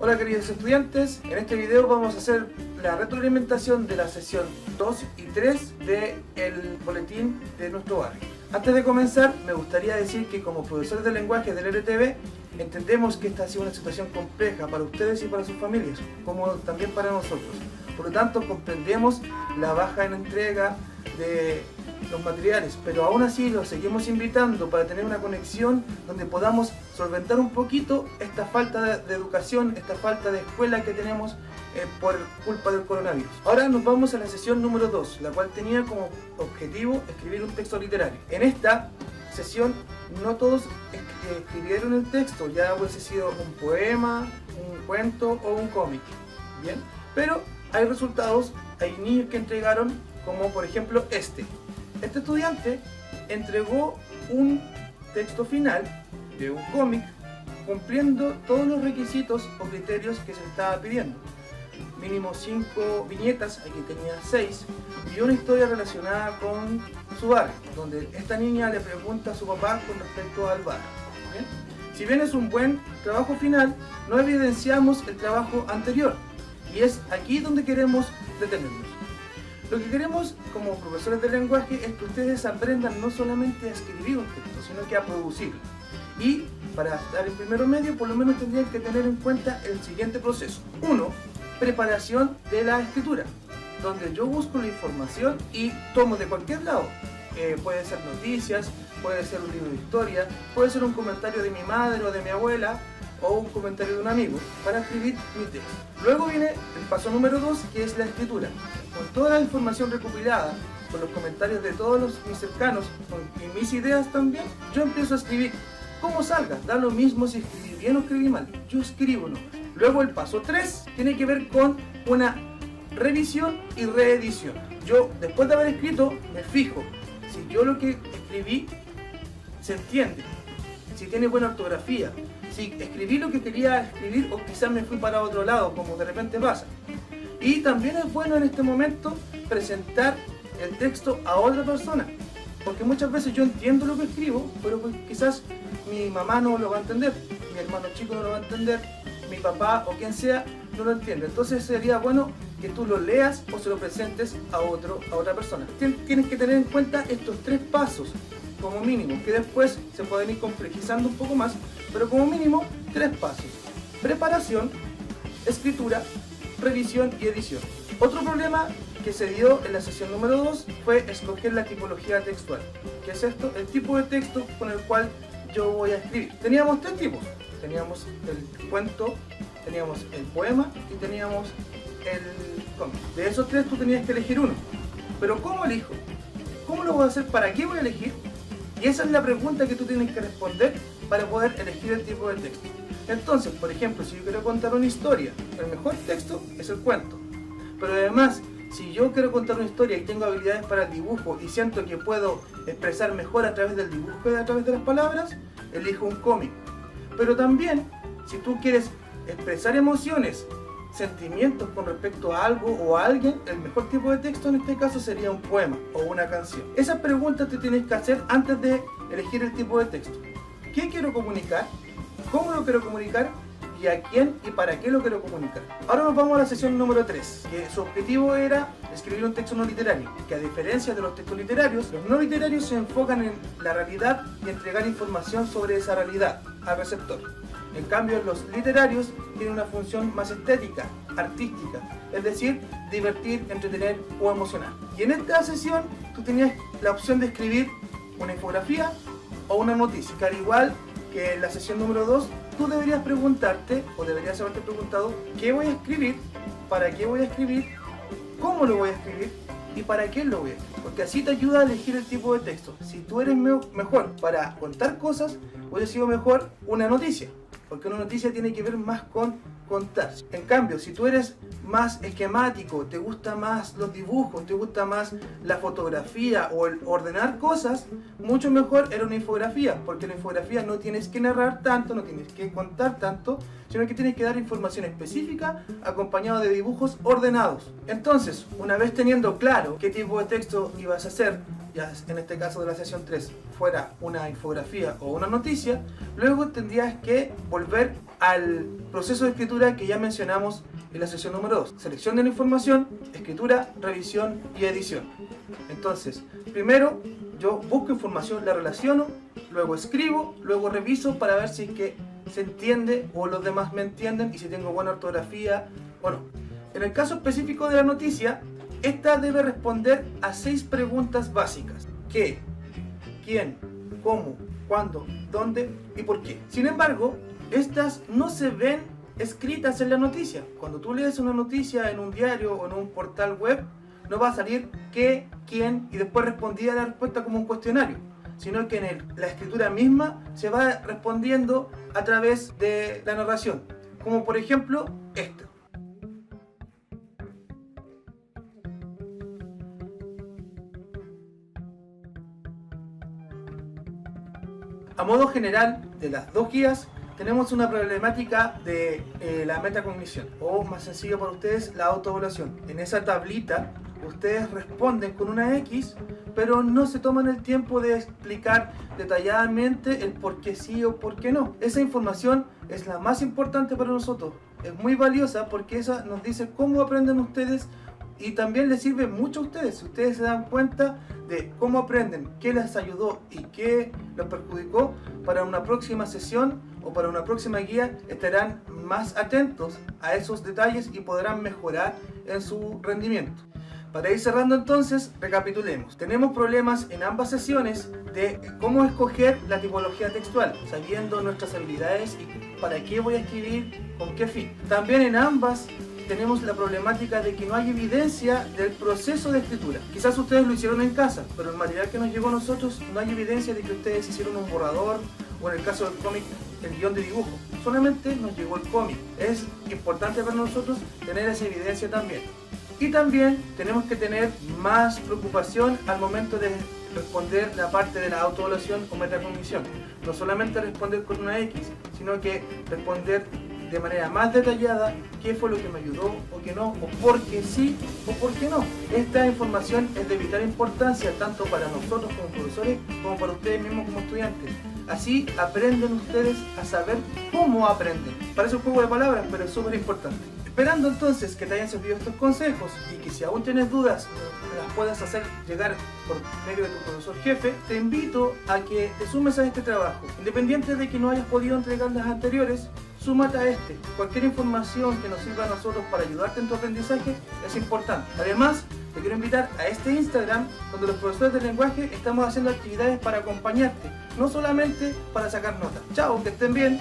Hola queridos estudiantes, en este video vamos a hacer la retroalimentación de la sesión 2 y 3 del boletín de nuestro barrio. Antes de comenzar, me gustaría decir que como profesores de lenguaje del LTV, entendemos que esta ha sido una situación compleja para ustedes y para sus familias, como también para nosotros. Por lo tanto, comprendemos la baja en entrega de los materiales, pero aún así los seguimos invitando para tener una conexión donde podamos solventar un poquito esta falta de educación, esta falta de escuela que tenemos por culpa del coronavirus. Ahora nos vamos a la sesión número 2, la cual tenía como objetivo escribir un texto literario. En esta sesión no todos escribieron el texto, ya hubiese sido un poema, un cuento o un cómic, ¿bien? Pero hay resultados, hay niños que entregaron, como por ejemplo este estudiante entregó un texto final de un cómic cumpliendo todos los requisitos o criterios que se le estaba pidiendo. Mínimo 5 viñetas, aquí tenía 6, y una historia relacionada con su barrio, donde esta niña le pregunta a su papá con respecto al barrio. ¿Bien? Si bien es un buen trabajo final, no evidenciamos el trabajo anterior, y es aquí donde queremos detenernos. Lo que queremos como profesores de lenguaje es que ustedes aprendan no solamente a escribir un texto, sino que a producirlo. Y para estar en primero medio, por lo menos tendrían que tener en cuenta el siguiente proceso. 1. Preparación de la escritura, donde yo busco la información y tomo de cualquier lado. Puede ser noticias, puede ser un libro de historia, puede ser un comentario de mi madre o de mi abuela, o un comentario de un amigo para escribir mi texto. Luego viene el paso número 2, que es la escritura. Con toda la información recopilada, con los comentarios de todos mis cercanos y mis ideas también, yo empiezo a escribir como salga. Da lo mismo si escribí bien o escribí mal, yo escribo, ¿no? Luego el paso 3 tiene que ver con una revisión y reedición. Yo, después de haber escrito, me fijo si yo lo que escribí se entiende, si tiene buena ortografía, si escribí lo que quería escribir o quizás me fui para otro lado, como de repente pasa. Y también es bueno en este momento presentar el texto a otra persona, porque muchas veces yo entiendo lo que escribo, pero pues quizás mi mamá no lo va a entender, mi hermano chico no lo va a entender, mi papá o quien sea no lo entiende. Entonces sería bueno que tú lo leas o se lo presentes a otra persona. Tienes que tener en cuenta estos 3 pasos como mínimo, que después se pueden ir complejizando un poco más, pero como mínimo 3 pasos: preparación, escritura, revisión y edición. Otro problema que se dio en la sesión número 2 fue escoger la tipología textual. ¿Qué es esto? El tipo de texto con el cual yo voy a escribir. Teníamos 3 tipos. Teníamos el cuento, teníamos el poema y teníamos el cómic. De esos 3 tú tenías que elegir uno. Pero ¿cómo elijo? ¿Cómo lo voy a hacer? ¿Para qué voy a elegir? Y esa es la pregunta que tú tienes que responder para poder elegir el tipo de texto. Entonces, por ejemplo, si yo quiero contar una historia, el mejor texto es el cuento. Pero además, si yo quiero contar una historia y tengo habilidades para el dibujo y siento que puedo expresar mejor a través del dibujo que a través de las palabras, elijo un cómic. Pero también, si tú quieres expresar emociones, sentimientos con respecto a algo o a alguien, el mejor tipo de texto en este caso sería un poema o una canción. Esas preguntas te tienes que hacer antes de elegir el tipo de texto. ¿Qué quiero comunicar? ¿Cómo lo quiero comunicar? ¿Y a quién y para qué lo quiero comunicar? Ahora nos vamos a la sesión número 3, que su objetivo era escribir un texto no literario, que a diferencia de los textos literarios, los no literarios se enfocan en la realidad y entregar información sobre esa realidad al receptor. En cambio, los literarios tienen una función más estética, artística, es decir, divertir, entretener o emocionar. Y en esta sesión tú tenías la opción de escribir una infografía o una noticia, que al igual que en la sesión número 2, tú deberías preguntarte, o deberías haberte preguntado, ¿qué voy a escribir? ¿Para qué voy a escribir? ¿Cómo lo voy a escribir? ¿Y para qué lo voy a escribir? Porque así te ayuda a elegir el tipo de texto. Si tú eres mejor para contar cosas, hubiera sido mejor una noticia, porque una noticia tiene que ver más con contar. En cambio, si tú eres más esquemático, te gustan más los dibujos, te gusta más la fotografía o el ordenar cosas, mucho mejor era una infografía, porque en la infografía no tienes que narrar tanto, no tienes que contar tanto, sino que tienes que dar información específica acompañado de dibujos ordenados. Entonces, una vez teniendo claro qué tipo de texto ibas a hacer, ya en este caso de la sesión 3, fuera una infografía o una noticia, luego tendrías que volver al proceso de escritura que ya mencionamos en la sesión número 2. Selección de la información, escritura, revisión y edición. Entonces, primero yo busco información, la relaciono, luego escribo, luego reviso para ver si es que se entiende o los demás me entienden y si tengo buena ortografía o no. En el caso específico de la noticia, esta debe responder a 6 preguntas básicas. ¿Qué? ¿Quién? ¿Cómo? ¿Cuándo? ¿Dónde? ¿Y por qué? Sin embargo, estas no se ven escritas en la noticia. Cuando tú lees una noticia en un diario o en un portal web, no va a salir qué, quién y después respondida la respuesta como un cuestionario, sino que en la escritura misma se va respondiendo a través de la narración, como por ejemplo esto. A modo general, de las dos guías, tenemos una problemática de la metacognición, o más sencillo para ustedes, la autoevaluación. En esa tablita, ustedes responden con una X, pero no se toman el tiempo de explicar detalladamente el por qué sí o por qué no. Esa información es la más importante para nosotros. Es muy valiosa porque esa nos dice cómo aprenden ustedes y también les sirve mucho a ustedes. Si ustedes se dan cuenta de cómo aprenden, qué les ayudó y qué los perjudicó, para una próxima sesión o para una próxima guía estarán más atentos a esos detalles y podrán mejorar en su rendimiento. Para ir cerrando entonces, recapitulemos. Tenemos problemas en ambas sesiones de cómo escoger la tipología textual, sabiendo nuestras habilidades y para qué voy a escribir, con qué fin. También en ambas tenemos la problemática de que no hay evidencia del proceso de escritura. Quizás ustedes lo hicieron en casa, pero el material que nos llegó a nosotros no hay evidencia de que ustedes hicieron un borrador o en el caso del cómic el guión de dibujo. Solamente nos llegó el cómic. Es importante para nosotros tener esa evidencia también. Y también tenemos que tener más preocupación al momento de responder la parte de la autoevaluación o metacognición. No solamente responder con una X, sino que responder de manera más detallada qué fue lo que me ayudó o qué no, o por qué sí o por qué no. Esta información es de vital importancia tanto para nosotros como profesores como para ustedes mismos como estudiantes. Así aprenden ustedes a saber cómo aprenden. Parece un juego de palabras, pero es súper importante. Esperando entonces que te hayan servido estos consejos y que si aún tienes dudas las puedas hacer llegar por medio de tu profesor jefe, te invito a que te sumes a este trabajo. Independiente de que no hayas podido entregar las anteriores, súmate a este. Cualquier información que nos sirva a nosotros para ayudarte en tu aprendizaje es importante. Además, te quiero invitar a este Instagram donde los profesores de lenguaje estamos haciendo actividades para acompañarte, no solamente para sacar notas. Chao, que estén bien.